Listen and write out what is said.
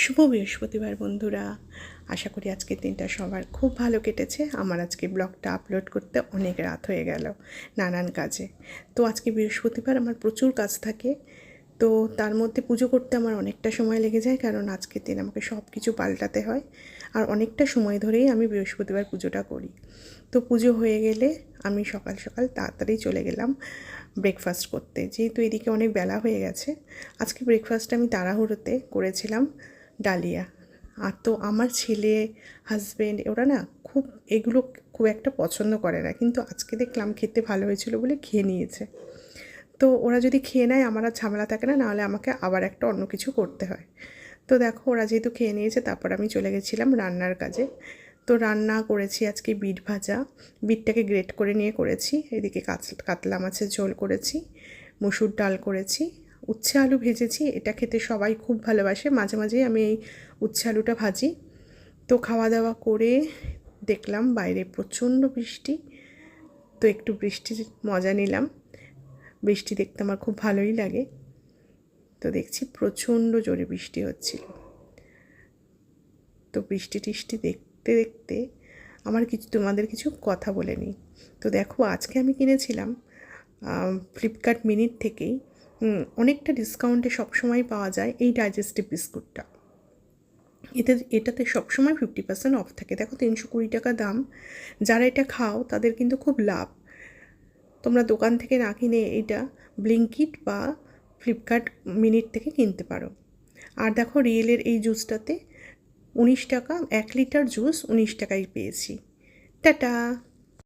শুভ বৃহস্পতিবার বন্ধুরা। আশা করি আজকের দিনটা সবার খুব ভালো কেটেছে। আমার আজকে ব্লগটা আপলোড করতে অনেক রাত হয়ে গেল নানান কাজে। তো আজকে বৃহস্পতিবার আমার প্রচুর কাজ থাকে, তো তার মধ্যে পুজো করতে আমার অনেকটা সময় লেগে যায়, কারণ আজকের দিন আমাকে সব কিছু পাল্টাতে হয়। আর অনেকটা সময় ধরেই আমি বৃহস্পতিবার পুজোটা করি। তো পুজো হয়ে গেলে আমি সকাল সকাল তাড়াতাড়ি চলে গেলাম ব্রেকফাস্ট করতে, যেহেতু এদিকে অনেক বেলা হয়ে গেছে। আজকে ব্রেকফাস্টটা আমি তাড়াহুড়োতে করেছিলাম ডালিয়া। আর তো আমার ছেলে, হাজব্যান্ড, ওরা না এগুলো খুব একটা পছন্দ করে না, কিন্তু আজকে দেখলাম খেতে ভালো হয়েছিল বলে খেয়ে নিয়েছে। তো ওরা যদি খেয়ে নেয় আমার আর ঝামেলা থাকে না, নাহলে আমাকে আবার একটা অন্য কিছু করতে হয়। তো দেখো, ওরা যেহেতু খেয়ে নিয়েছে, তারপর আমি চলে গেছিলাম রান্নার কাজে। তো রান্না করেছি আজকে বিট ভাজা, বিটটাকে গ্রেট করে নিয়ে করেছি। এদিকে কাতলা মাছের ঝোল করেছি, মসুর ডাল করেছি, উচ্ছে আলু ভেজেছি। এটা খেতে সবাই খুব ভালোবাসে, মাঝে মাঝেই আমি এই উচ্ছে আলুটা ভাজি। তো খাওয়া দাওয়া করে দেখলাম বাইরে প্রচণ্ড বৃষ্টি, তো একটু বৃষ্টির মজা নিলাম। বৃষ্টি দেখতে আমার খুব ভালোই লাগে। তো দেখছি প্রচণ্ড জোরে বৃষ্টি হচ্ছিল। তো বৃষ্টি টিষ্টি দেখতে দেখতে তোমাদের কিছু কথা বলে নিই। তো দেখো, আজকে আমি কিনেছিলাম ফ্লিপকার্ট মিনিট থেকেই অনেকটা ডিসকাউন্টে সবসময় পাওয়া যায় এই ডাইজেস্টিভ বিস্কুটটা। এটাতে সবসময় 50% অফ থাকে। দেখো, 320 টাকা দাম। যারা এটা খাও তাদের কিন্তু খুব লাভ। তোমরা দোকান থেকে না কিনে এটা ব্লিঙ্কিট বা ফ্লিপকার্ট মিনিট থেকে কিনতে পারো। আর দেখো, রিয়েলের এই জুসটাতে 19 টাকা, 1 লিটার জুস 19 টাকায় পেয়েছি। টাটা।